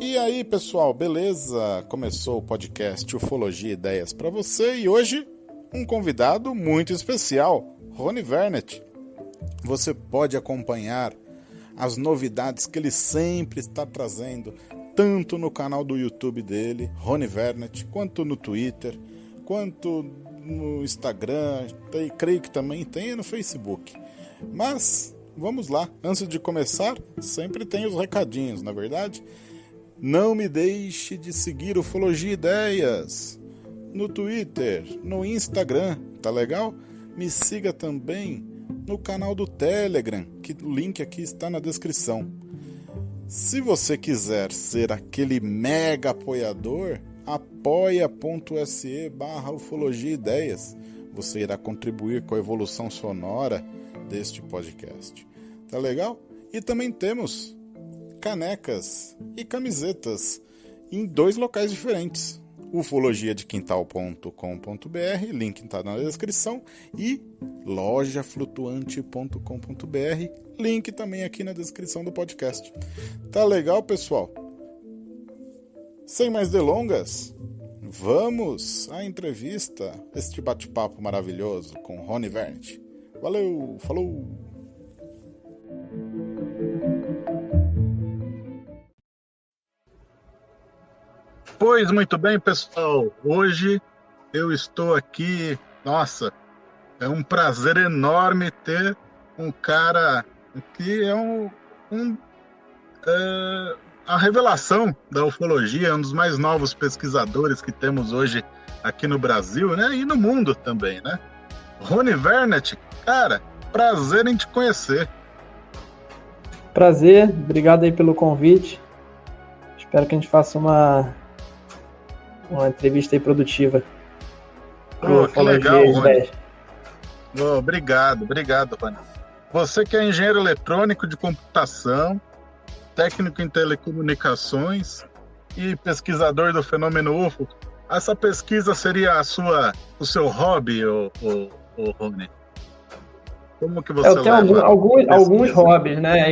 E aí, pessoal, beleza? Começou o podcast Ufologia e Ideias para você e hoje um convidado muito especial, Rony Vernet. Você pode acompanhar as novidades que ele sempre está trazendo, tanto no canal do YouTube dele, Rony Vernet, quanto no Twitter, quanto no Instagram, creio que também tem no Facebook. Mas vamos lá, antes de começar, sempre tem os recadinhos, na verdade. Não me deixe de seguir Ufologia Ideias no Twitter, no Instagram, tá legal? Me siga também no canal do Telegram, que o link aqui está na descrição. Se você quiser ser aquele mega apoiador, apoia.se/Ufologia Ideias. Você irá contribuir com a evolução sonora deste podcast. Tá legal? E também temos canecas e camisetas em 2 locais diferentes: ufologiadequintal.com.br, link está na descrição, e lojaflutuante.com.br, link também aqui na descrição do podcast. Tá legal, pessoal? Sem mais delongas, vamos à entrevista, este bate-papo maravilhoso com Rony Vernet. Valeu, falou! Pois muito bem, pessoal, hoje eu estou aqui, nossa, é um prazer enorme ter um cara que é a revelação da ufologia, um dos mais novos pesquisadores que temos hoje aqui no Brasil, né, e no mundo também, né? Rony Vernet, cara, prazer em te conhecer. Prazer, obrigado aí pelo convite, espero que a gente faça uma entrevista aí produtiva. Que legal, Rony. Obrigado, Rony. Você que é engenheiro eletrônico de computação, técnico em telecomunicações e pesquisador do fenômeno UFO, essa pesquisa seria o seu hobby, Rony? Como que você eu tenho alguns hobbies, né?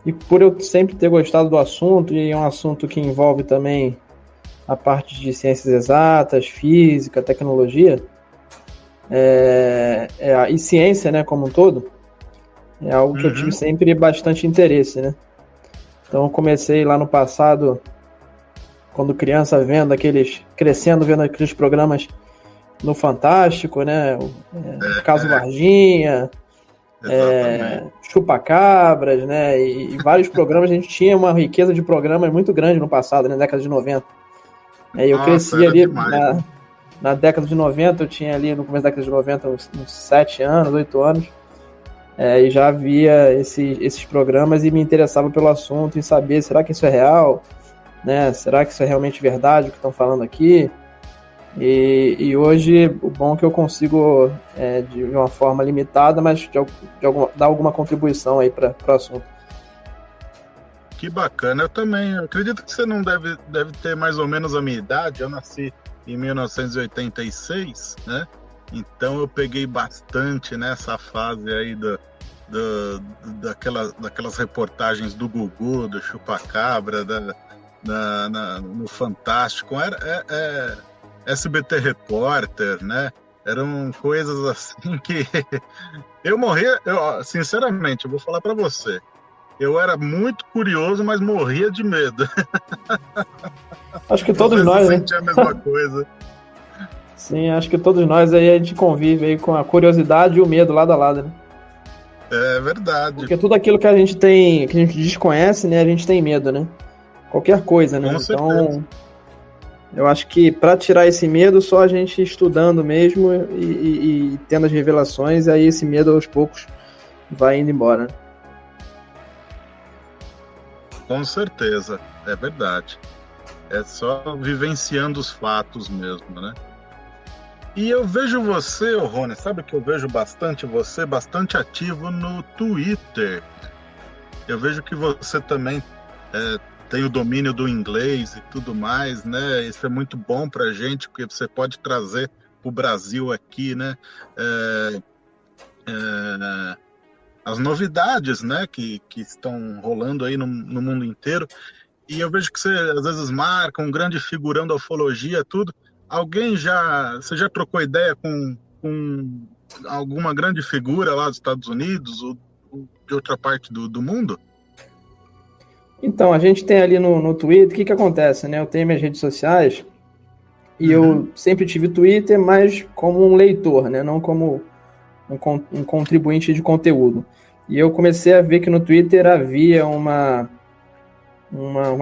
E por eu sempre ter gostado do assunto, e é um assunto que envolve também a parte de ciências exatas, física, tecnologia, e ciência, né, como um todo, é algo que eu tive sempre bastante interesse, né? Então eu comecei lá no passado, quando criança, crescendo vendo aqueles programas no Fantástico, né? Caso Varginha, Chupa-Cabras, né? E vários programas. A gente tinha uma riqueza de programas muito grande no passado, na década de 90. Eu cresci ali na década de 90, eu tinha ali no começo da década de 90 uns 7 anos, 8 anos, e já via esses programas e me interessava pelo assunto, em saber, será que isso é real? Né? Será que isso é realmente verdade, o que estão falando aqui? E hoje, o bom é que eu consigo, de uma forma limitada, mas dar alguma contribuição aí para o assunto. Que bacana, eu também. Eu acredito que você não deve ter mais ou menos a minha idade. Eu nasci em 1986, né? Então eu peguei bastante nessa fase aí daquelas reportagens do Gugu, do Chupa-Cabra, no Fantástico. Era SBT Repórter, né? Eram coisas assim que eu morria. Sinceramente, eu vou falar para você. Eu era muito curioso, mas morria de medo. Acho que todos nós, né? Sentia a mesma coisa. Sim, acho que todos nós aí a gente convive aí com a curiosidade e o medo lado a lado, né? É verdade. Porque tudo aquilo que a gente desconhece, né? A gente tem medo, né? Qualquer coisa, né? Com certeza. Eu acho que para tirar esse medo, só a gente estudando mesmo e tendo as revelações, aí esse medo aos poucos vai indo embora, né? Com certeza, é verdade. É só vivenciando os fatos mesmo, né? E eu vejo você, Rony, sabe que eu vejo bastante você, bastante ativo no Twitter. Eu vejo que você também tem o domínio do inglês e tudo mais, né? Isso é muito bom pra gente, porque você pode trazer o Brasil aqui, né? As novidades, né, que estão rolando aí no mundo inteiro. E eu vejo que você às vezes marca um grande figurão da ufologia, tudo. Você já trocou ideia com alguma grande figura lá dos Estados Unidos ou de outra parte do mundo? Então, a gente tem ali no Twitter, o que acontece, né? Eu tenho minhas redes sociais e eu sempre tive Twitter, mas como um leitor, né? Não como um contribuinte de conteúdo. E eu comecei a ver que no Twitter havia uma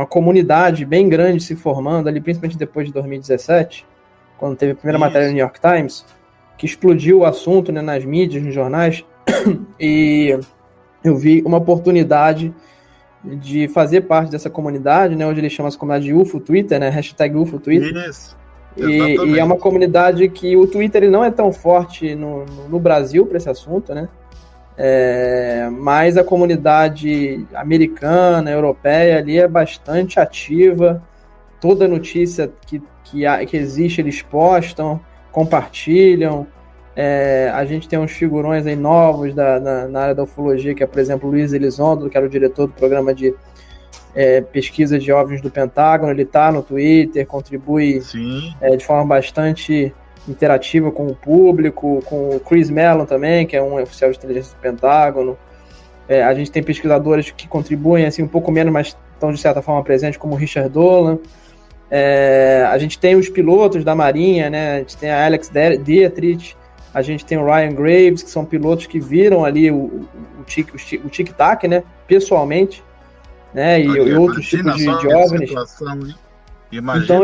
comunidade bem grande se formando ali, principalmente depois de 2017, quando teve a primeira matéria no New York Times, que explodiu o assunto, né, nas mídias, nos jornais, e eu vi uma oportunidade de fazer parte dessa comunidade, né, onde eles chamam essa comunidade de UFO Twitter, né, hashtag UFO Twitter. Isso, e é uma comunidade que o Twitter ele não é tão forte no Brasil para esse assunto, né, mas a comunidade americana, europeia ali é bastante ativa. Toda notícia que existe eles postam, compartilham. A gente tem uns figurões aí novos na área da ufologia, que é, por exemplo, o Luiz Elizondo, que era o diretor do programa de pesquisa de OVNIs do Pentágono. Ele está no Twitter, contribui de forma bastante interativa com o público, com o Chris Mellon também, que é um oficial de inteligência do Pentágono. A gente tem pesquisadores que contribuem assim, um pouco menos, mas estão de certa forma presentes, como o Richard Dolan. A gente tem os pilotos da Marinha, né? A gente tem a Alex Dietrich, a gente tem o Ryan Graves, que são pilotos que viram ali o tic-tac, né? Pessoalmente, né? E outros tipos de OVNIs. Então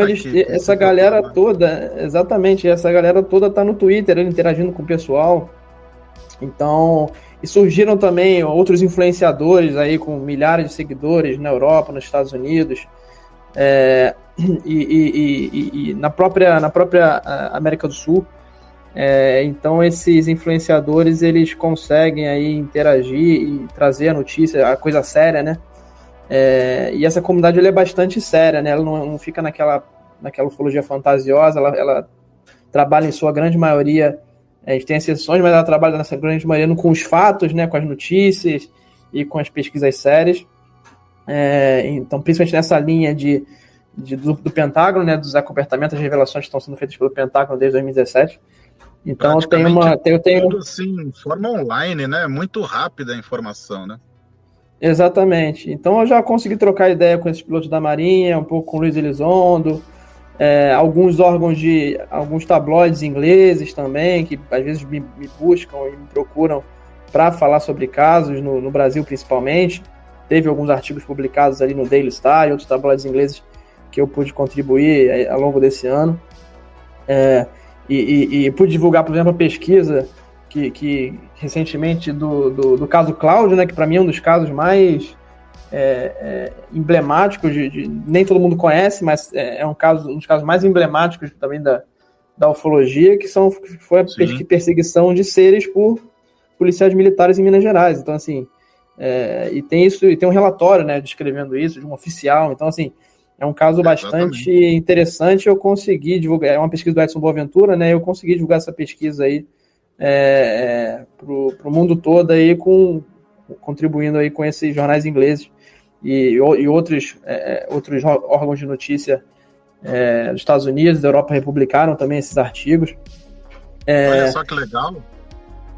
essa galera toda, exatamente, essa galera toda tá no Twitter, interagindo com o pessoal. Então, e surgiram também outros influenciadores aí com milhares de seguidores na Europa, nos Estados Unidos, e na própria América do Sul. Então esses influenciadores eles conseguem aí interagir e trazer a notícia, a coisa séria, né? E essa comunidade ela é bastante séria, né? Ela não fica naquela ufologia fantasiosa, ela trabalha em sua grande maioria, a gente tem exceções, mas ela trabalha nessa grande maioria com os fatos, né? Com as notícias e com as pesquisas sérias. Então, principalmente nessa linha do Pentágono, né? Dos acobertamentos, as revelações que estão sendo feitas pelo Pentágono desde 2017. Então, eu tenho tudo assim, forma online, né? Muito rápida a informação, né? Exatamente. Então eu já consegui trocar ideia com esses pilotos da Marinha, um pouco com o Luiz Elizondo, alguns alguns tabloides ingleses também, que às vezes me buscam e me procuram para falar sobre casos, no Brasil principalmente. Teve alguns artigos publicados ali no Daily Star e outros tabloides ingleses que eu pude contribuir ao longo desse ano. E pude divulgar, por exemplo, a pesquisa que recentemente do caso Cláudio, né, que para mim é um dos casos mais emblemáticos, nem todo mundo conhece, mas um dos casos mais emblemáticos também da ufologia, que foi a perseguição de seres por policiais militares em Minas Gerais. Então, assim, e tem um relatório, né, descrevendo isso, de um oficial. Então, assim, é um caso bastante interessante. Eu consegui divulgar, é uma pesquisa do Edson Boaventura, né, eu consegui divulgar essa pesquisa aí pro mundo todo aí, contribuindo aí com esses jornais ingleses e outros órgãos de notícia dos Estados Unidos, da Europa, republicaram também esses artigos. Olha só que legal.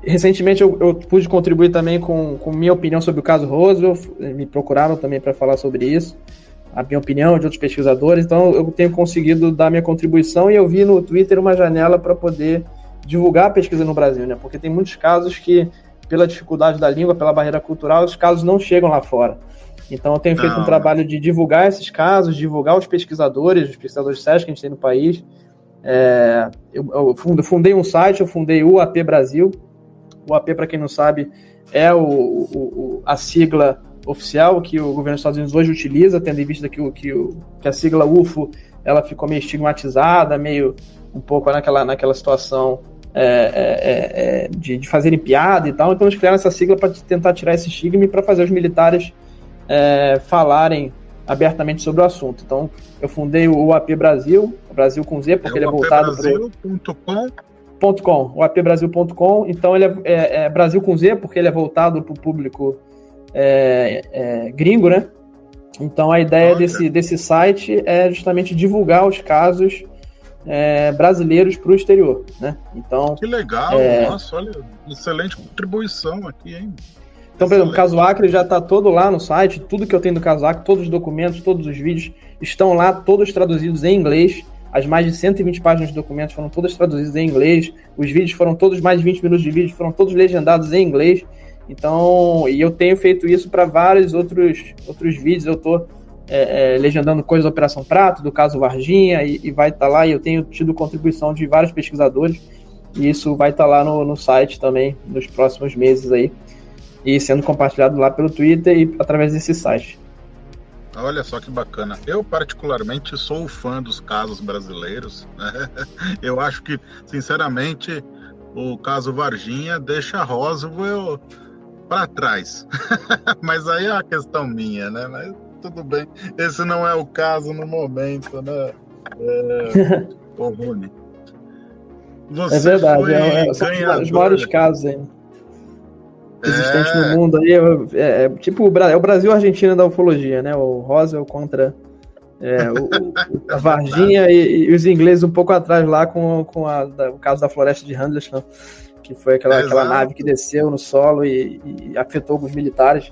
Recentemente eu pude contribuir também com minha opinião sobre o caso Roswell, me procuraram também para falar sobre isso, a minha opinião de outros pesquisadores. Então eu tenho conseguido dar minha contribuição, e eu vi no Twitter uma janela para poder divulgar a pesquisa no Brasil, né? Porque tem muitos casos que, pela dificuldade da língua, pela barreira cultural, os casos não chegam lá fora. Então eu tenho feito um trabalho de divulgar esses casos, divulgar os pesquisadores sérios que a gente tem no país. Eu fundei um site, eu fundei o UAP Brasil. O UAP, para quem não sabe, é a sigla oficial que o governo dos Estados Unidos hoje utiliza, tendo em vista que a sigla UFO ela ficou meio estigmatizada, meio um pouco naquela situação de fazerem piada e tal. Então eles criaram essa sigla para tentar tirar esse estigma e para fazer os militares falarem abertamente sobre o assunto. Então eu fundei o UAP Brasil com Z, porque ele é voltado para o uapbrasil.com. Então ele é Brasil com Z, porque ele é voltado para o público gringo, né? Então a ideia desse site é justamente divulgar os casos brasileiros para o exterior, né? Então, que legal, nossa, olha, excelente contribuição aqui, hein? Então, por exemplo, o caso Acre já está todo lá no site, tudo que eu tenho do caso Acre, todos os documentos, todos os vídeos estão lá, todos traduzidos em inglês. As mais de 120 páginas de documentos foram todas traduzidas em inglês. Os vídeos foram todos, mais de 20 minutos de vídeo, foram todos legendados em inglês. Então, e eu tenho feito isso para vários outros vídeos. Eu estou legendando coisas da Operação Prato, do caso Varginha, e vai estar lá. E eu tenho tido contribuição de vários pesquisadores. E isso vai estar lá no site também, nos próximos meses aí. E sendo compartilhado lá pelo Twitter e através desse site. Olha só que bacana. Eu, particularmente, sou fã dos casos brasileiros, né? Eu acho que, sinceramente, o caso Varginha deixa Roswell para trás. Mas aí é uma questão minha, né? Mas tudo bem. Esse não é o caso no momento, né? Ô, Rony. É verdade. São os maiores casos ainda existente no mundo aí, tipo o Brasil e a Argentina da ufologia, né? O Roswell contra a Varginha e os ingleses um pouco atrás lá com o caso da floresta de Henderson, que foi aquela nave que desceu no solo e afetou alguns militares.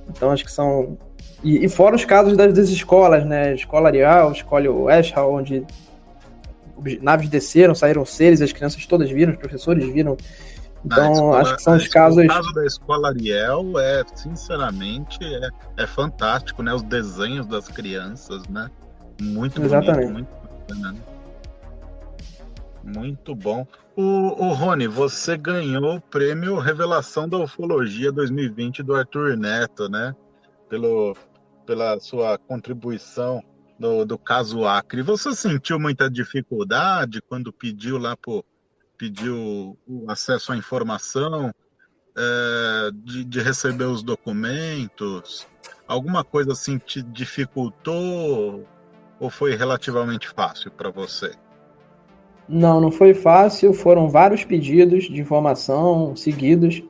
Então acho que são... E fora os casos das escolas, né? Escola Arial, Escola Westhall, onde naves desceram, saíram seres, as crianças todas viram, os professores viram. Então, acho que são os casos... O caso da Escola Ariel sinceramente, fantástico, né? Os desenhos das crianças, né? Muito Exatamente. Bonito, muito bacana, né? Muito bom. O Rony, você ganhou o prêmio Revelação da Ufologia 2020 do Arthur Neto, né? Pela sua contribuição do caso Acre. Você sentiu muita dificuldade quando pediu o acesso à informação, de receber os documentos? Alguma coisa assim te dificultou ou foi relativamente fácil para você? Não foi fácil. Foram vários pedidos de informação seguidos,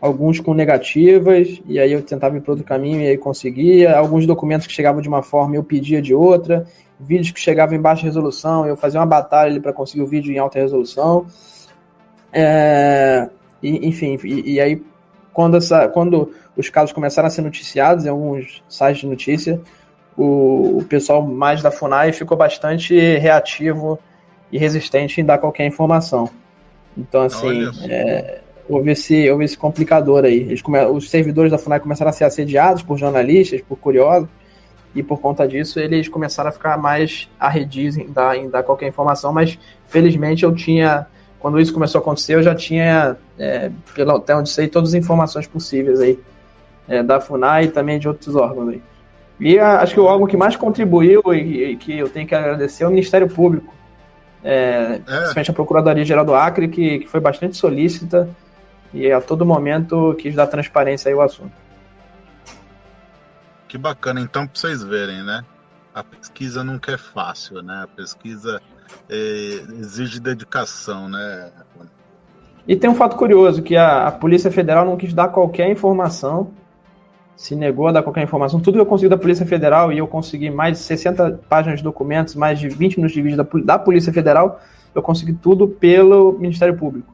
alguns com negativas, e aí eu tentava ir para outro caminho e aí conseguia. Alguns documentos que chegavam de uma forma eu pedia de outra. Vídeos que chegavam em baixa resolução, eu fazia uma batalha para conseguir o vídeo em alta resolução. Enfim, e aí quando os casos começaram a ser noticiados em alguns sites de notícia, o pessoal mais da FUNAI ficou bastante reativo e resistente em dar qualquer informação. Então, assim, houve esse complicador aí. Os servidores da FUNAI começaram a ser assediados por jornalistas, por curiosos, e por conta disso eles começaram a ficar mais arredios em dar qualquer informação, mas felizmente quando isso começou a acontecer, eu já tinha, até onde sei, todas as informações possíveis aí, da FUNAI e também de outros órgãos aí. E acho que o órgão que mais contribuiu e que eu tenho que agradecer é o Ministério Público, principalmente a Procuradoria-Geral do Acre, que foi bastante solícita e a todo momento quis dar transparência aí ao assunto. Que bacana, então, para vocês verem, né? A pesquisa nunca é fácil, né? A pesquisa exige dedicação, né? E tem um fato curioso, que a Polícia Federal não quis dar qualquer informação, se negou a dar qualquer informação. Tudo que eu consegui da Polícia Federal, e eu consegui mais de 60 páginas de documentos, mais de 20 minutos de vídeo da Polícia Federal, eu consegui tudo pelo Ministério Público.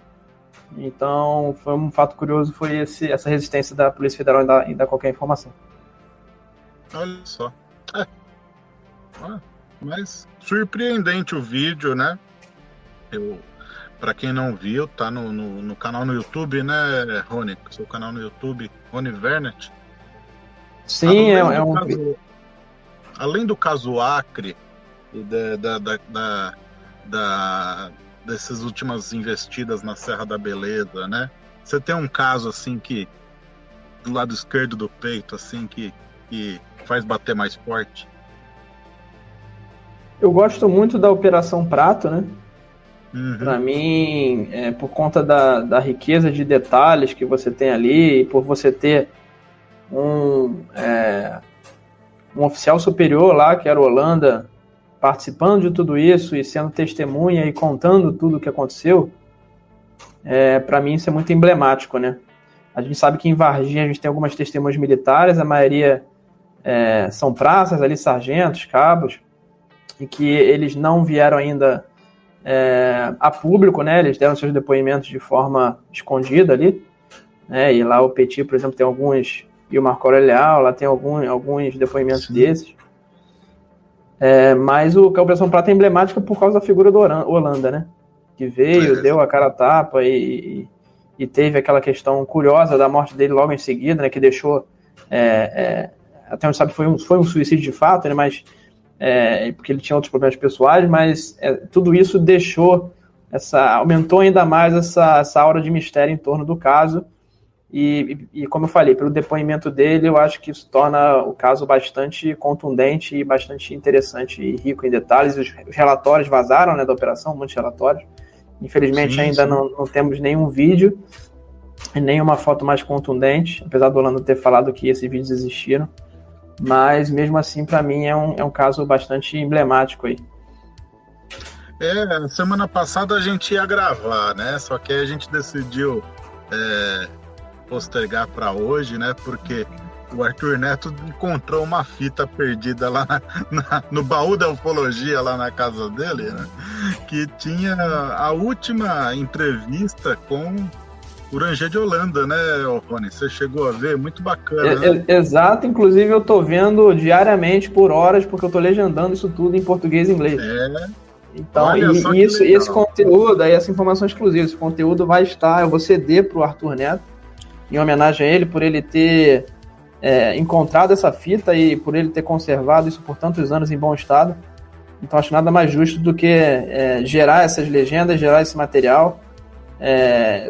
Então, foi um fato curioso, foi essa resistência da Polícia Federal em dar qualquer informação. Olha só. Mas surpreendente o vídeo, né? Para quem não viu, tá no canal no YouTube, né, Rony? Seu canal no YouTube, Rony Vernet. Sim, além do caso Acre e dessas últimas investidas na Serra da Beleza, né? Você tem um caso assim que do lado esquerdo do peito, assim, que faz bater mais forte? Eu gosto muito da Operação Prato, né? Uhum. Para mim, por conta da riqueza de detalhes que você tem ali, por você ter um oficial superior lá, que era o Holanda, participando de tudo isso e sendo testemunha e contando tudo o que aconteceu, para mim isso é muito emblemático, né? A gente sabe que em Varginha a gente tem algumas testemunhas militares, a maioria são praças ali, sargentos, cabos, e que eles não vieram ainda a público, né? Eles deram seus depoimentos de forma escondida ali, né? E lá o Petit, por exemplo, tem alguns, e o Marco Aurélio Leal, lá tem alguns depoimentos desses. Mas a Operação Prata é emblemática por causa da figura do Holanda, né? Que veio, deu a cara a tapa e teve aquela questão curiosa da morte dele logo em seguida, né? Que deixou, até onde sabe, foi um suicídio de fato, né? Mas porque ele tinha outros problemas pessoais, mas tudo isso aumentou ainda mais essa aura de mistério em torno do caso. E como eu falei, pelo depoimento dele, eu acho que isso torna o caso bastante contundente e bastante interessante e rico em detalhes. Os relatórios vazaram, né, da operação, muitos relatórios. Infelizmente, ainda não temos nenhum vídeo e nenhuma foto mais contundente, apesar do Holanda ter falado que esses vídeos existiram. Mas, mesmo assim, para mim, é um caso bastante emblemático aí. Semana passada a gente ia gravar, né? Só que a gente decidiu postergar para hoje, né? Porque o Arthur Neto encontrou uma fita perdida lá no baú da ufologia, lá na casa dele, né? Que tinha a última entrevista com o Ranger de Holanda, né, Rony? Você chegou a ver? Muito bacana, né? Exato, inclusive eu tô vendo diariamente, por horas, porque eu tô legendando isso tudo em português e inglês. Então, esse conteúdo, essa informação exclusiva, esse conteúdo vai estar, eu vou ceder pro Arthur Neto, em homenagem a ele, por ele ter encontrado essa fita e por ele ter conservado isso por tantos anos em bom estado. Então, acho nada mais justo do que gerar essas legendas, gerar esse material.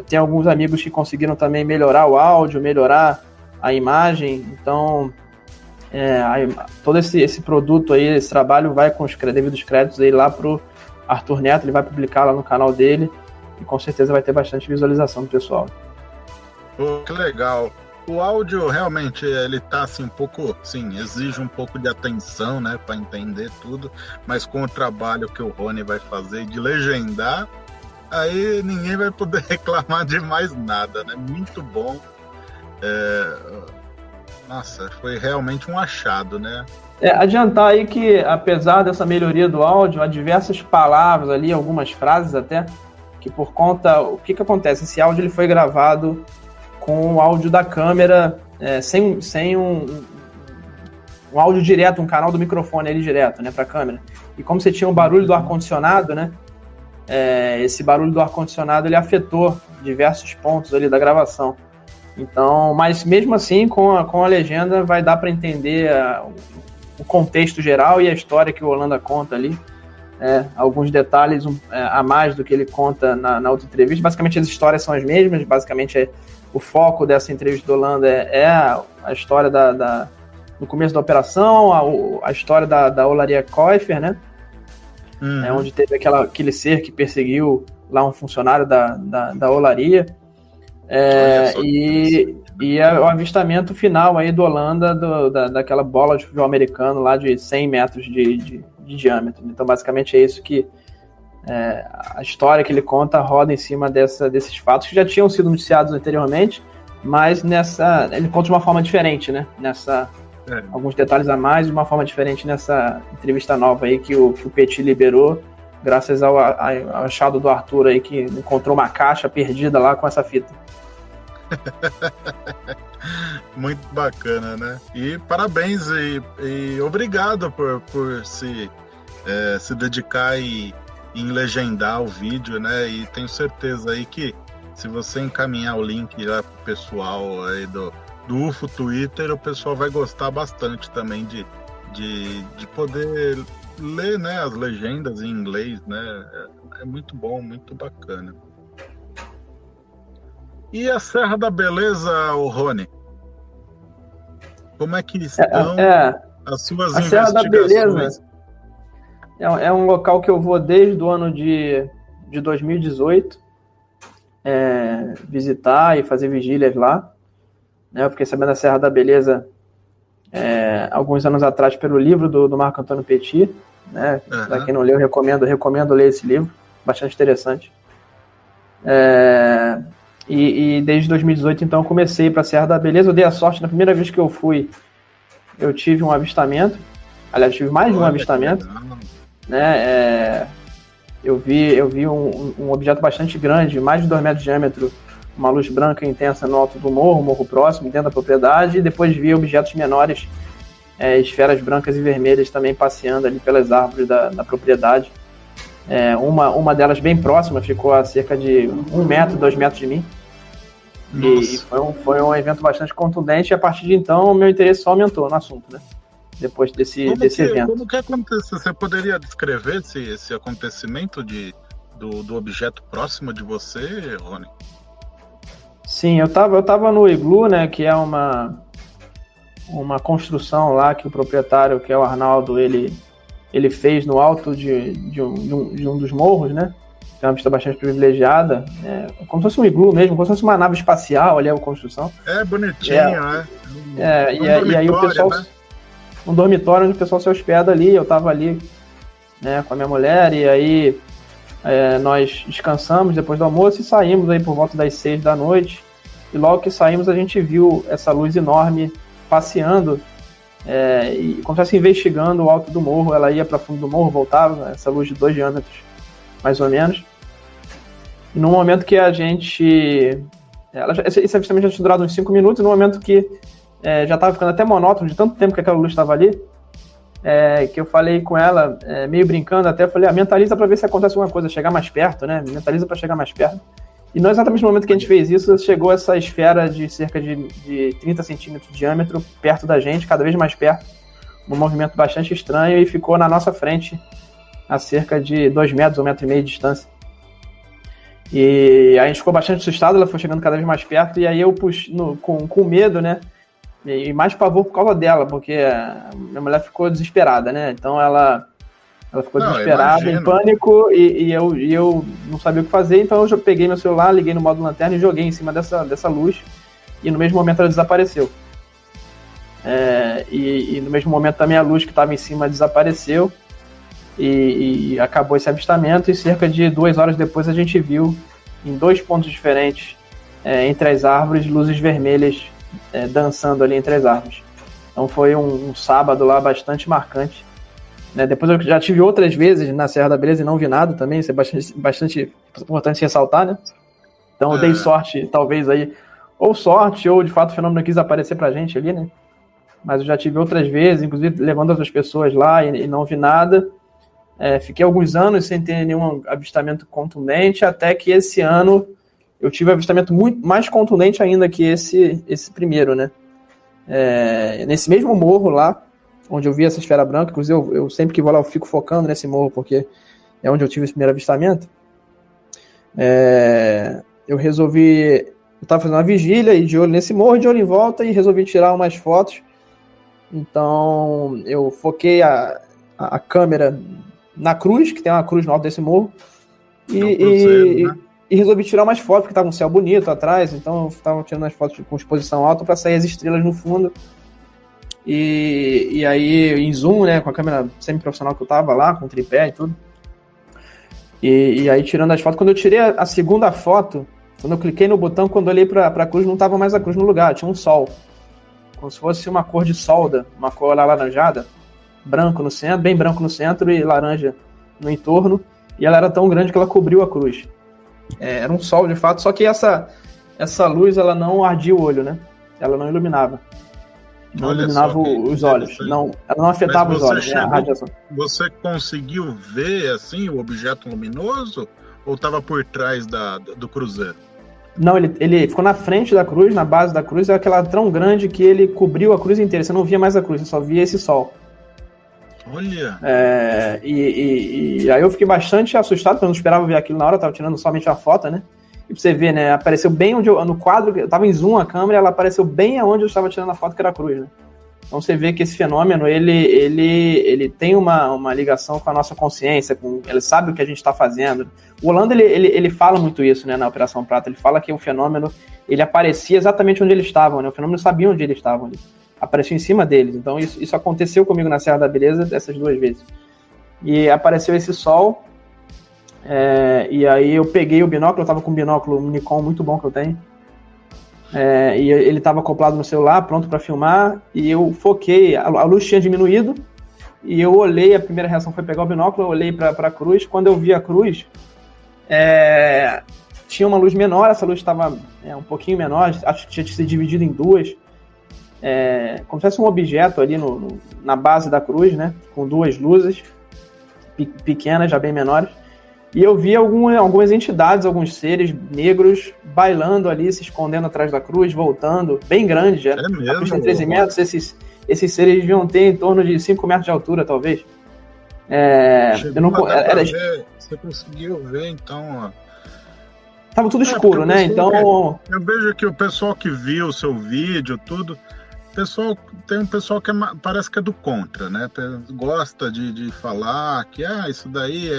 Tem alguns amigos que conseguiram também melhorar o áudio, melhorar a imagem. Então, todo esse produto aí, esse trabalho vai com os devidos créditos aí lá pro Arthur Neto, ele vai publicar lá no canal dele e com certeza vai ter bastante visualização do pessoal. Que legal. O áudio realmente ele tá assim um pouco, sim, exige um pouco de atenção, né, para entender tudo, mas com o trabalho que o Rony vai fazer de legendar, aí ninguém vai poder reclamar de mais nada, né? Muito bom. Nossa, foi realmente um achado, né? Adiantar aí que, apesar dessa melhoria do áudio, há diversas palavras ali, algumas frases até, que por conta... O que acontece? Esse áudio ele foi gravado com o áudio da câmera, sem um áudio direto, um canal do microfone ali direto, né, para a câmera. E como você tinha o barulho do ar-condicionado, né, esse barulho do ar-condicionado ele afetou diversos pontos ali da gravação. Então, mas mesmo assim, com a legenda, vai dar para entender o contexto geral e a história que o Holanda conta ali. Alguns detalhes a mais do que ele conta na outra entrevista. Basicamente, as histórias são as mesmas. Basicamente, o foco dessa entrevista do Holanda é a história no começo da operação, a história da Olaria Käufer, né? Onde teve aquele ser que perseguiu lá um funcionário da Olaria. E o avistamento final aí do Holanda daquela bola de futebol americano lá de 100 metros de diâmetro. Então, basicamente, é isso que a história que ele conta roda em cima desses fatos que já tinham sido noticiados anteriormente, mas ele conta de uma forma diferente, né? Alguns detalhes a mais, de uma forma diferente nessa entrevista nova aí que o Petit liberou, graças ao achado do Arthur aí, que encontrou uma caixa perdida lá com essa fita. Muito bacana, né? E parabéns e obrigado por se dedicar em legendar o vídeo, né? E tenho certeza aí que se você encaminhar o link lá pro pessoal aí do UFO Twitter, o pessoal vai gostar bastante também de poder ler, né, as legendas em inglês, né? É muito bom, muito bacana. E a Serra da Beleza, Rony? Como é que estão as suas investigações? Serra da Beleza é um local que eu vou desde o ano de 2018 visitar e fazer vigílias lá. Eu fiquei sabendo da Serra da Beleza alguns anos atrás pelo livro do Marco Antônio Petit. Né? Para quem não leu, recomendo ler esse livro, bastante interessante. E desde 2018, então, eu comecei para a Serra da Beleza. Eu dei a sorte, na primeira vez que eu fui eu tive um avistamento. Aliás, tive mais de um avistamento. Né? Eu vi um objeto bastante grande, mais de 2 metros de diâmetro, uma luz branca intensa no alto do morro próximo, dentro da propriedade, e depois vi objetos menores, esferas brancas e vermelhas também passeando ali pelas árvores da propriedade. Uma delas bem próxima, ficou a cerca de 1 metro, 2 metros de mim. E foi um evento bastante contundente, e a partir de então o meu interesse só aumentou no assunto, né? Depois desse evento. Como que aconteceu? Você poderia descrever esse acontecimento do objeto próximo de você, Rony? Sim, eu tava no iglu, né, que é uma construção lá que o proprietário, que é o Arnaldo, ele fez no alto de um dos morros, né? Tem uma vista bastante privilegiada, como se fosse um iglu mesmo, como se fosse uma nave espacial ali, a construção. Bonitinho, né? E aí o pessoal... Né? Um dormitório onde o pessoal se hospeda ali, eu tava ali, né, com a minha mulher, e aí nós descansamos depois do almoço e saímos aí por volta das 6 da noite, e logo que saímos a gente viu essa luz enorme passeando, e como se fosse investigando o alto do morro. Ela ia para fundo do morro, voltava, essa luz de 2 diâmetros, mais ou menos. E no momento que a gente... esse avistamento já tinha durado uns 5 minutos, e no momento que já estava ficando até monótono de tanto tempo que aquela luz estava ali, que eu falei com ela, meio brincando até, eu falei, mentaliza para ver se acontece alguma coisa, chegar mais perto, né? Mentaliza para chegar mais perto. E não exatamente no momento que a gente fez isso, chegou essa esfera de cerca de 30 centímetros de diâmetro perto da gente, cada vez mais perto, um movimento bastante estranho, e ficou na nossa frente a cerca de 2 metros, 1,5 metro de distância. E aí a gente ficou bastante assustado, ela foi chegando cada vez mais perto, e aí eu com medo, né? E mais pavor por causa dela, porque minha mulher ficou desesperada, né? Então ela ficou desesperada, em pânico, e eu não sabia o que fazer, então eu já peguei meu celular, liguei no modo lanterna e joguei em cima dessa luz, e no mesmo momento ela desapareceu. E no mesmo momento também a luz que estava em cima desapareceu, e acabou esse avistamento, e cerca de 2 horas depois a gente viu, em 2 pontos diferentes, entre as árvores, luzes vermelhas dançando ali entre as árvores. Então foi um sábado lá bastante marcante, né? Depois eu já tive outras vezes na Serra da Beleza e não vi nada também, isso é bastante importante ressaltar, né? Então eu dei sorte, talvez aí, ou sorte, ou de fato o fenômeno quis aparecer pra gente ali, né? Mas eu já tive outras vezes, inclusive levando outras pessoas lá e não vi nada. Fiquei alguns anos sem ter nenhum avistamento contundente, até que esse ano eu tive um avistamento muito mais contundente ainda que esse primeiro, né? Nesse mesmo morro lá, onde eu vi essa esfera branca, inclusive eu sempre que vou lá eu fico focando nesse morro, porque é onde eu tive esse primeiro avistamento. Eu estava fazendo uma vigília e de olho nesse morro, de olho em volta, e resolvi tirar umas fotos. Então eu foquei a câmera na cruz, que tem uma cruz no alto desse morro, e resolvi tirar umas fotos, porque estava um céu bonito atrás, então eu estava tirando as fotos com exposição alta para sair as estrelas no fundo. E aí, em zoom, né, com a câmera semi-profissional que eu tava lá, com tripé e tudo. E aí, tirando as fotos, quando eu tirei a segunda foto, quando eu cliquei no botão, quando eu olhei pra cruz, não tava mais a cruz no lugar, tinha um sol. Como se fosse uma cor de solda, uma cor alaranjada, branco no centro, bem branco no centro e laranja no entorno. E ela era tão grande que ela cobriu a cruz. Era um sol, de fato, só que essa luz, ela não ardia o olho, né? Ela não iluminava. Não iluminava os olhos. Ela não afetava os olhos, né, a radiação. Você conseguiu ver, assim, o objeto luminoso? Ou estava por trás do cruzeiro? Não, ele ficou na frente da cruz, na base da cruz. É aquela tão grande que ele cobriu a cruz inteira. Você não via mais a cruz, você só via esse sol. Olha! E aí eu fiquei bastante assustado, porque eu não esperava ver aquilo na hora, eu tava tirando somente a foto, né? E pra você ver, né? Apareceu bem no quadro, eu tava em zoom a câmera, ela apareceu bem aonde eu estava tirando a foto, que era a cruz, né? Então você vê que esse fenômeno, ele tem uma ligação com a nossa consciência, ele sabe o que a gente está fazendo. O Holanda, ele fala muito isso, né, na Operação Prata. Ele fala que o fenômeno, ele aparecia exatamente onde eles estavam, né? O fenômeno sabia onde eles estavam ali. Apareceu em cima deles. Então isso aconteceu comigo na Serra da Beleza essas 2 vezes. E apareceu esse sol, e aí eu peguei o binóculo, eu tava com um binóculo, um Nikon muito bom que eu tenho, e ele estava acoplado no celular, pronto para filmar, e eu foquei, a luz tinha diminuído, e eu olhei, a primeira reação foi pegar o binóculo, eu olhei para a cruz, quando eu vi a cruz, tinha uma luz menor, essa luz estava um pouquinho menor, acho que tinha se dividido em duas, como se fosse um objeto ali na base da cruz, né, com duas luzes pequenas, já bem menores, e eu vi algumas entidades, alguns seres negros bailando ali, se escondendo atrás da cruz, voltando, bem grande, a cruz tem 13 metros, esses seres deviam ter em torno de 5 metros de altura, talvez. Você conseguiu ver, então... Tava tudo escuro, né? Então... Eu vejo que o pessoal que viu o seu vídeo, tudo... Tem um pessoal que parece que é do contra, né? Gosta de falar que isso daí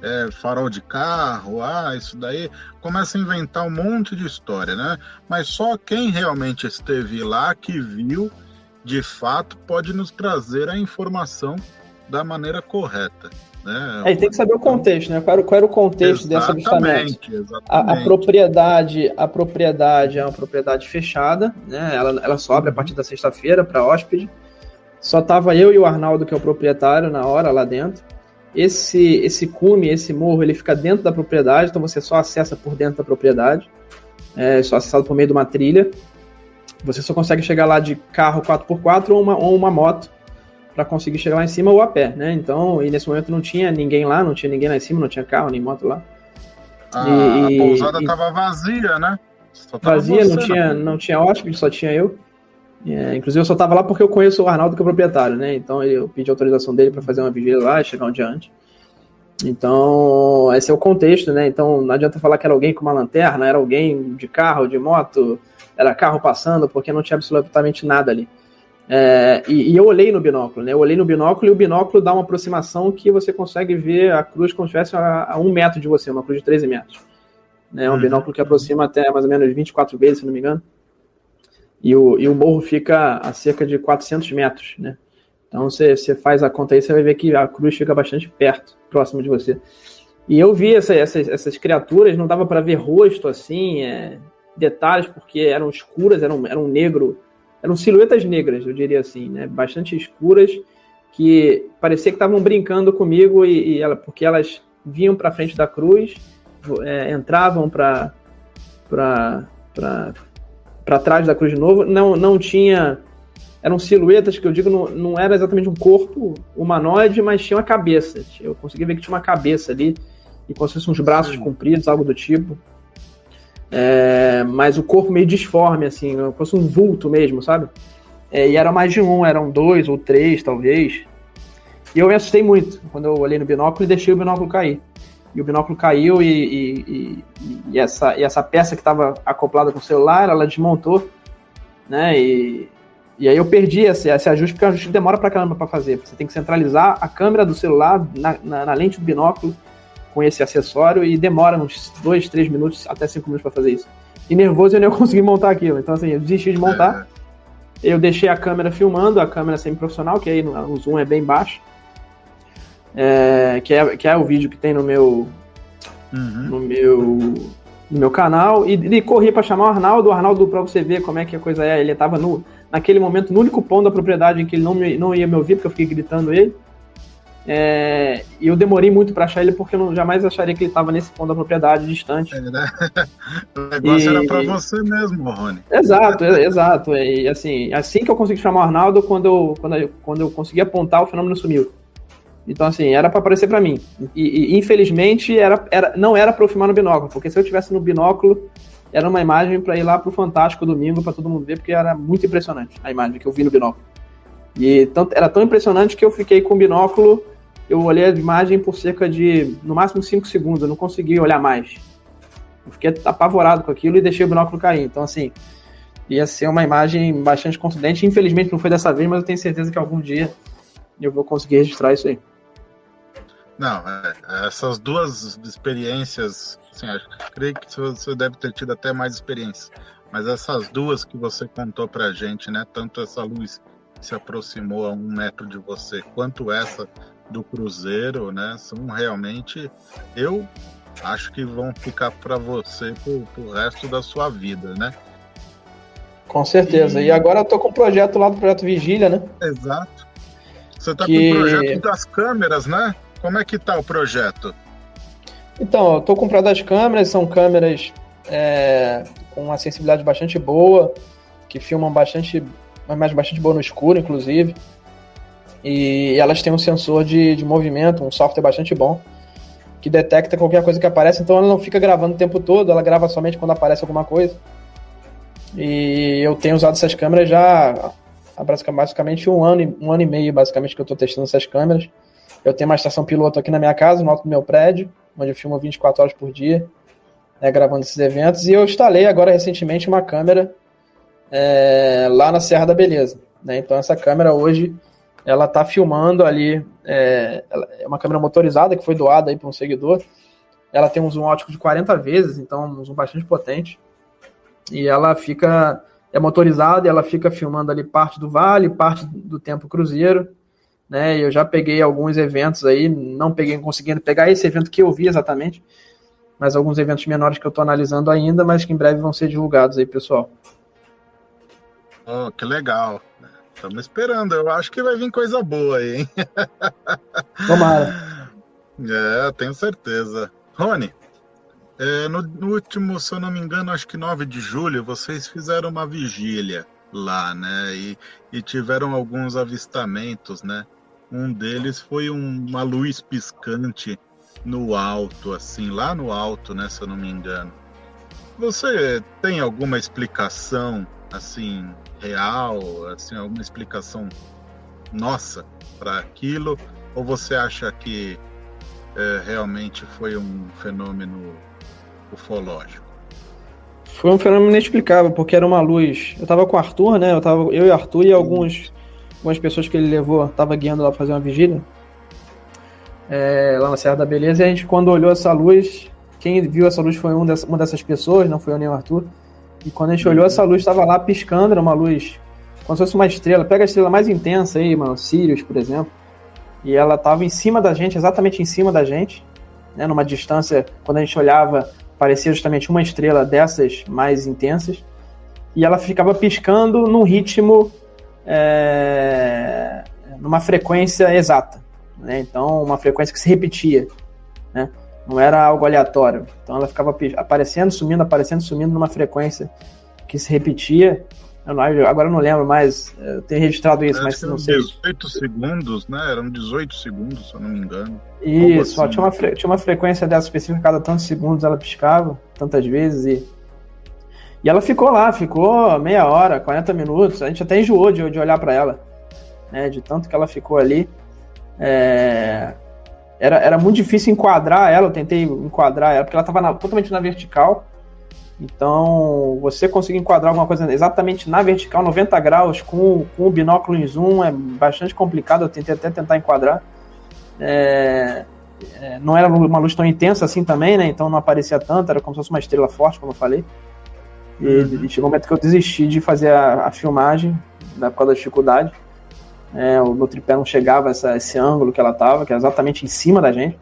é farol de carro, isso daí... Começa a inventar um monte de história, né? Mas só quem realmente esteve lá, que viu, de fato, pode nos trazer a informação da maneira correta. Né? E tem que saber o contexto, né? Qual era o contexto desse avistamento? A propriedade é uma propriedade fechada, né? Ela só abre a partir da sexta-feira para hóspede. Só estava eu e o Arnaldo, que é o proprietário, na hora lá dentro. Esse cume, esse morro, ele fica dentro da propriedade, então você só acessa por dentro da propriedade. Só acessado por meio de uma trilha. Você só consegue chegar lá de carro 4x4 ou uma moto para conseguir chegar lá em cima ou a pé, né? Então, e nesse momento não tinha ninguém lá, não tinha ninguém lá em cima, não tinha carro nem moto lá. A pousada estava vazia, né? Vazia, não tinha hóspede, só tinha eu. Inclusive eu só estava lá porque eu conheço o Arnaldo, que é o proprietário, né? Então eu pedi autorização dele para fazer uma vigília lá e chegar um dia antes. Então, esse é o contexto, né? Então não adianta falar que era alguém com uma lanterna, era alguém de carro, de moto, era carro passando, porque não tinha absolutamente nada ali. E eu olhei no binóculo, né? Eu olhei no binóculo e o binóculo dá uma aproximação que você consegue ver a cruz como se estivesse a 1 metro de você, uma cruz de 13 metros. É um binóculo que aproxima até mais ou menos 24 vezes, se não me engano. E o morro fica a cerca de 400 metros, né? Então você faz a conta aí, você vai ver que a cruz fica bastante perto, próximo de você. E eu vi essas criaturas, não dava para ver rosto assim, detalhes, porque eram escuras, eram negro. Eram silhuetas negras, eu diria assim, né? Bastante escuras, que parecia que estavam brincando comigo, porque elas vinham para frente da cruz, entravam para trás da cruz de novo. Não tinha... Eram silhuetas que eu digo, não era exatamente um corpo humanoide, mas tinha uma cabeça. Eu consegui ver que tinha uma cabeça ali, e como se fossem uns braços compridos, algo do tipo. Mas o corpo meio disforme, assim, como se fosse um vulto mesmo, sabe? E era mais de um, eram 2 ou 3, talvez. E eu me assustei muito quando eu olhei no binóculo e deixei o binóculo cair. E o binóculo caiu e essa peça que estava acoplada com o celular, ela desmontou, né? E aí eu perdi esse ajuste, porque o ajuste demora pra caramba pra fazer. Você tem que centralizar a câmera do celular na lente do binóculo com esse acessório e demora uns 2, 3 minutos, até 5 minutos para fazer isso. E nervoso eu não consegui montar aquilo. Então, assim, eu desisti de montar. Eu deixei a câmera filmando, a câmera semi-profissional, que aí o zoom é bem baixo. Que é o vídeo que tem no meu canal. E corri para chamar o Arnaldo, para você ver como é que a coisa é. Ele estava naquele momento no único ponto da propriedade em que ele não ia me ouvir, porque eu fiquei gritando ele. E eu demorei muito para achar ele, porque eu jamais acharia que ele estava nesse ponto da propriedade, distante. Né? O negócio era para você mesmo, Rony. Exato. E assim que eu consegui chamar o Arnaldo, quando eu consegui apontar, o fenômeno sumiu. Então, assim, era para aparecer para mim. E infelizmente, não era para eu filmar no binóculo, porque se eu tivesse no binóculo, era uma imagem para ir lá pro Fantástico domingo, para todo mundo ver, porque era muito impressionante a imagem que eu vi no binóculo. E era tão impressionante que eu fiquei com o binóculo, eu olhei a imagem por cerca de, no máximo, 5 segundos, eu não consegui olhar mais. Eu fiquei apavorado com aquilo e deixei o binóculo cair. Então, assim, ia ser uma imagem bastante contundente. Infelizmente não foi dessa vez, mas eu tenho certeza que algum dia eu vou conseguir registrar isso aí. Não, essas duas experiências, assim, creio que você deve ter tido até mais experiência, mas essas duas que você contou pra gente, né, tanto essa luz que se aproximou a 1 metro de você, quanto essa do cruzeiro, né, são realmente, eu acho que vão ficar para você pro resto da sua vida, né? Com certeza. E agora eu tô com um projeto lá do Projeto Vigília, né? Exato. Você tá com o projeto das câmeras, né? Como é que tá o projeto? Então, eu tô com o projeto das câmeras, são câmeras com uma sensibilidade bastante boa, que filmam bastante, uma imagem bastante boa no escuro, inclusive. E elas têm um sensor de movimento, um software bastante bom, que detecta qualquer coisa que aparece, então ela não fica gravando o tempo todo, ela grava somente quando aparece alguma coisa. E eu tenho usado essas câmeras já há basicamente um ano e meio, basicamente, que eu estou testando essas câmeras. Eu tenho uma estação piloto aqui na minha casa, no alto do meu prédio, onde eu filmo 24 horas por dia, gravando esses eventos, e eu instalei agora recentemente uma câmera lá na Serra da Beleza, né? Então essa câmera hoje ela está filmando ali, ela é uma câmera motorizada que foi doada aí para um seguidor. Ela tem um zoom óptico de 40 vezes, então um zoom bastante potente, e ela é motorizada, e ela fica filmando ali parte do vale, parte do tempo cruzeiro, né? Eu já peguei alguns eventos aí, não peguei conseguindo pegar esse evento que eu vi exatamente, mas alguns eventos menores que eu estou analisando ainda, mas que em breve vão ser divulgados aí, pessoal. Oh, que legal. Estamos esperando, eu acho que vai vir coisa boa aí, hein? Tomara. Tenho certeza. Rony, no último, se eu não me engano, acho que 9 de julho, vocês fizeram uma vigília lá, né? E tiveram alguns avistamentos, né? Um deles foi uma luz piscante no alto, assim, lá no alto, né? Se eu não me engano. Você tem alguma explicação, assim, real, assim, alguma explicação nossa para aquilo? Ou você acha que realmente foi um fenômeno ufológico? Foi um fenômeno inexplicável, porque era uma luz. Eu tava com o Arthur, né? Eu e o Arthur e algumas pessoas que ele levou, tava guiando lá pra fazer uma vigília, lá na Serra da Beleza, e a gente, quando olhou essa luz, quem viu essa luz foi uma dessas pessoas, não foi eu nem o Arthur, e quando a gente olhou, essa luz estava lá piscando, era uma luz como se fosse uma estrela. Pega a estrela mais intensa aí, mano, Sirius, por exemplo, e ela estava em cima da gente, exatamente em cima da gente, né, numa distância, quando a gente olhava, parecia justamente uma estrela dessas mais intensas, e ela ficava piscando num ritmo, numa frequência exata, né? Então uma frequência que se repetia, né? Não era algo aleatório. Então ela ficava aparecendo, sumindo numa frequência que se repetia. Agora eu não lembro mais, eu tenho registrado isso, mas não sei. 18 segundos, né? Eram 18 segundos, se eu não me engano. Isso, assim, tinha uma frequência dessa específica, a cada tantos segundos ela piscava, tantas vezes, e ela ficou meia hora, 40 minutos, a gente até enjoou de olhar para ela, né? De tanto que ela ficou ali. Era muito difícil enquadrar ela, eu tentei enquadrar ela, porque ela estava totalmente na vertical. Então, você conseguir enquadrar alguma coisa exatamente na vertical, 90 graus, com o binóculo em zoom, é bastante complicado. Eu tentei até tentar enquadrar. Não era uma luz tão intensa assim também, né? Então não aparecia tanto, era como se fosse uma estrela forte, como eu falei. E chegou um momento que eu desisti de fazer a filmagem, por causa da dificuldade. O meu tripé não chegava a esse ângulo que ela estava, que era exatamente em cima da gente.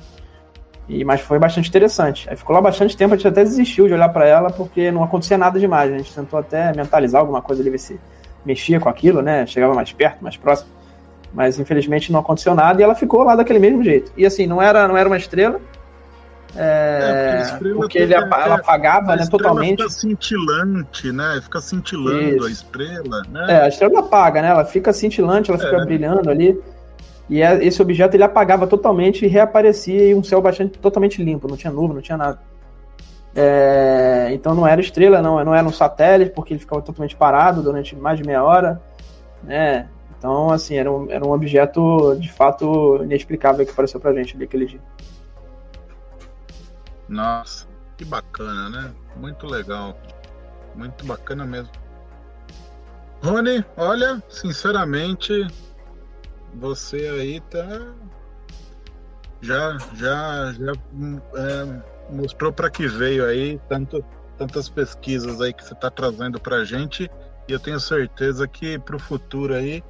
Mas foi bastante interessante. Aí ficou lá bastante tempo, a gente até desistiu de olhar para ela, porque não acontecia nada demais. A gente tentou até mentalizar alguma coisa ali, ver se mexia com aquilo, né? Chegava mais perto, mais próximo. Mas infelizmente não aconteceu nada e ela ficou lá daquele mesmo jeito. E assim, não era uma estrela, porque ela apagava, né, totalmente. Fica cintilante, né? Fica cintilando. Isso. A estrela, né? A estrela apaga, né? Ela fica cintilante, ela fica brilhando ali. E esse objeto ele apagava totalmente e reaparecia em um céu totalmente limpo, não tinha nuvem, não tinha nada. Então não era estrela, não era um satélite, porque ele ficava totalmente parado durante mais de meia hora, né? Então, assim, era um objeto de fato inexplicável que apareceu pra gente ali aquele dia. Nossa, que bacana, né? Muito legal. Muito bacana mesmo. Rony, olha, sinceramente, você aí já mostrou para que veio aí tantas pesquisas aí que você está trazendo para a gente, e eu tenho certeza que para o futuro aí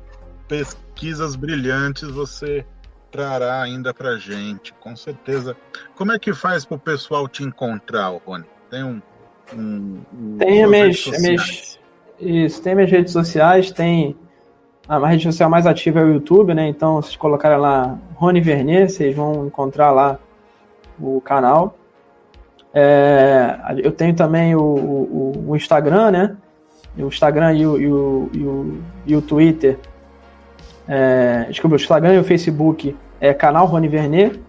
pesquisas brilhantes você trará ainda para a gente, com certeza. Como é que faz para o pessoal te encontrar, Rony? Tem Tem Isso, tem minhas redes sociais, tem a rede social mais ativa é o YouTube, né? Então, se colocarem lá Rony Vernet, vocês vão encontrar lá o canal. Eu tenho também o Instagram, né? O Instagram e o Twitter. Desculpa, o Instagram e o Facebook é canal Rony Vernet.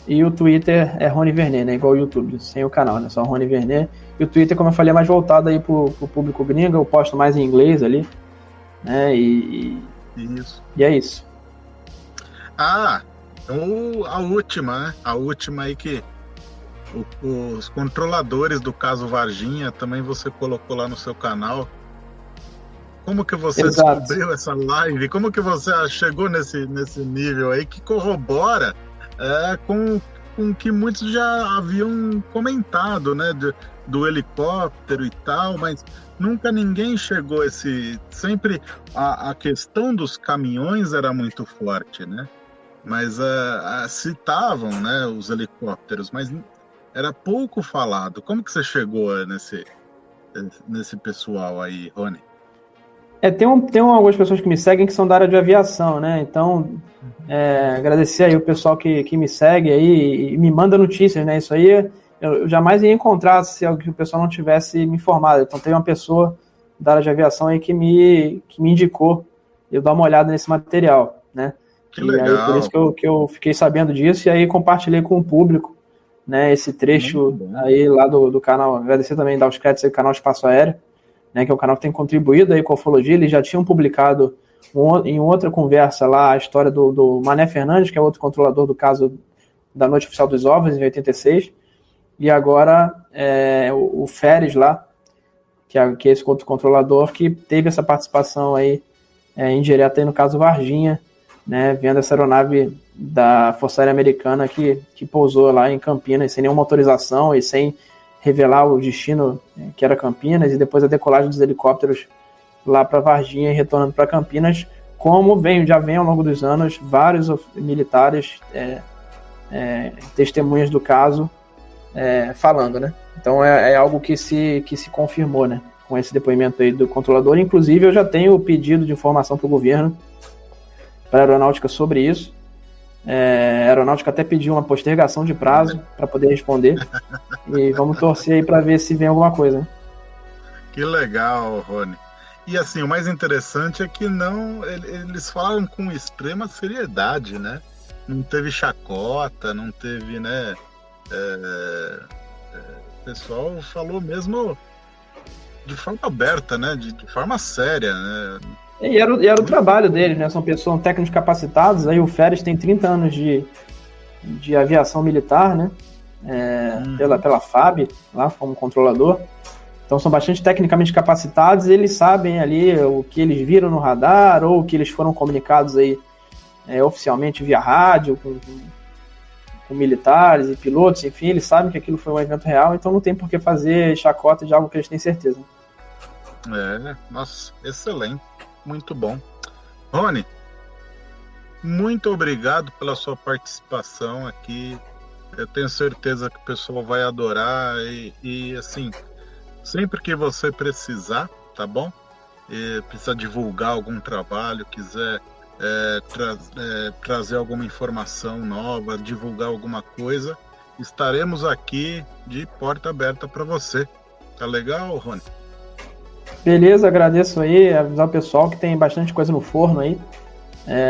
E o Twitter é Rony Vernet, né? Igual o YouTube, sem o canal, né? Só Rony Vernet. E o Twitter, como eu falei, é mais voltado aí pro público gringo. Eu posto mais em inglês ali, né? Isso. E é isso. A última, né? A última aí que os controladores do caso Varginha também você colocou lá no seu canal. Como que você descobriu essa live? Como que você chegou nesse nível aí que corrobora com que muitos já haviam comentado, né? Do helicóptero e tal, mas nunca ninguém chegou a sempre a questão dos caminhões era muito forte, né? Mas citavam, né, os helicópteros, mas era pouco falado. Como que você chegou nesse pessoal aí, Rony? Tem algumas pessoas que me seguem que são da área de aviação, né? Então, agradecer aí o pessoal que me segue aí e me manda notícias, né? Isso aí eu jamais ia encontrar se o pessoal não tivesse me informado. Então, tem uma pessoa da área de aviação aí que me indicou eu dar uma olhada nesse material, né? Que legal. Aí, por isso que eu fiquei sabendo disso e aí compartilhei com o público, né? Esse trecho aí lá do canal. Agradecer também, dar os créditos aí do canal Espaço Aéreo, né, que é o canal que tem contribuído aí com a ufologia. Eles já tinham publicado em outra conversa lá a história do Mané Fernandes, que é outro controlador do caso da Noite Oficial dos OVNIs, em 86, e agora o Feres lá, que é esse outro controlador, que teve essa participação aí indireta aí no caso Varginha, né, vendo essa aeronave da Força Aérea Americana que pousou lá em Campinas, sem nenhuma autorização e sem revelar o destino que era Campinas, e depois a decolagem dos helicópteros lá para Varginha e retornando para Campinas, como já vem ao longo dos anos vários militares testemunhas do caso falando, né? Então é algo que se confirmou, né? Com esse depoimento aí do controlador. Inclusive eu já tenho o pedido de informação para o governo, para a aeronáutica sobre isso. A aeronáutica até pediu uma postergação de prazo para poder responder. E vamos torcer aí para ver se vem alguma coisa. Que legal, Rony. E assim, o mais interessante é que eles falaram com extrema seriedade, né? Não teve chacota, não teve, né? O pessoal falou mesmo de forma aberta, né? De forma séria, né? E era o trabalho deles, né? São técnicos capacitados. Aí o Feres tem 30 anos de aviação militar, né? Pela FAB, lá como controlador. Então são bastante tecnicamente capacitados. Eles sabem ali o que eles viram no radar ou o que eles foram comunicados aí oficialmente via rádio com militares e pilotos. Enfim, eles sabem que aquilo foi um evento real. Então não tem por que fazer chacota de algo que eles têm certeza. Nossa, excelente. Muito bom. Rony, muito obrigado pela sua participação aqui. Eu tenho certeza que o pessoal vai adorar e assim, sempre que você precisar, tá bom? Precisar divulgar algum trabalho, quiser trazer alguma informação nova, divulgar alguma coisa, estaremos aqui de porta aberta para você. Tá legal, Rony? Beleza, agradeço aí, avisar o pessoal que tem bastante coisa no forno aí.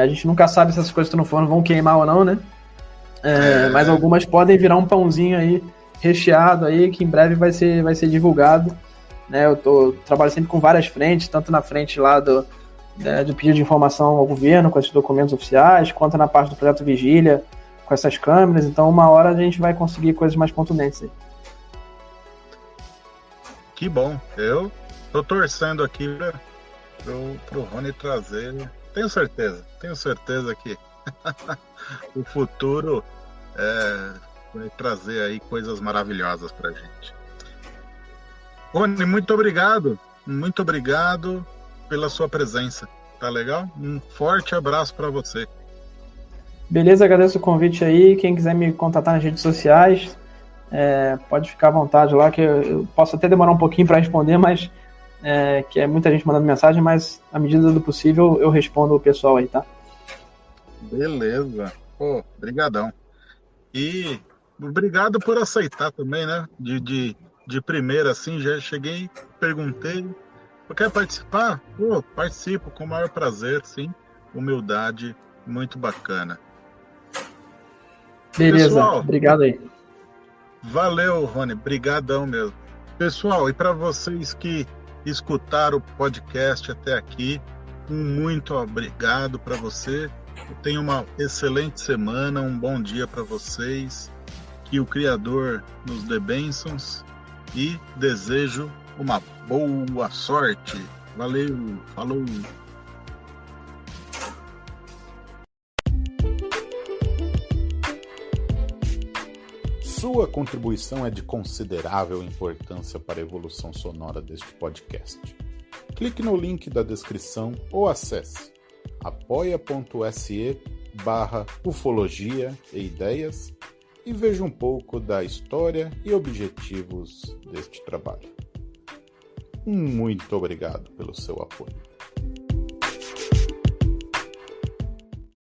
A gente nunca sabe se essas coisas que estão no forno vão queimar ou não, né? Mas algumas podem virar um pãozinho aí, recheado aí, que em breve vai ser divulgado. Né? Eu trabalho sempre com várias frentes, tanto na frente lá do pedido de informação ao governo, com esses documentos oficiais, quanto na parte do projeto Vigília, com essas câmeras. Então, uma hora a gente vai conseguir coisas mais contundentes aí. Que bom. Eu tô torcendo aqui pro Rony trazer. Tenho certeza que o futuro vai trazer aí coisas maravilhosas pra gente. Rony, muito obrigado pela sua presença, tá legal? Um forte abraço para você. Beleza, agradeço o convite aí. Quem quiser me contatar nas redes sociais, pode ficar à vontade lá, que eu posso até demorar um pouquinho para responder, mas que é muita gente mandando mensagem, mas à medida do possível eu respondo o pessoal aí, tá? Beleza. Pô, brigadão. E obrigado por aceitar também, né? De primeira, assim, já cheguei, perguntei. Quer participar? Pô, participo com o maior prazer, sim. Humildade, muito bacana. Beleza, pessoal, obrigado aí. Valeu, Rony, brigadão mesmo. Pessoal, e para vocês que escutaram o podcast até aqui, muito obrigado para você. Tenha uma excelente semana, um bom dia para vocês. Que o Criador nos dê bênçãos e desejo uma boa sorte. Valeu, falou! Sua contribuição é de considerável importância para a evolução sonora deste podcast. Clique no link da descrição ou acesse apoia.se/ufologia e ideias e veja um pouco da história e objetivos deste trabalho. Muito obrigado pelo seu apoio.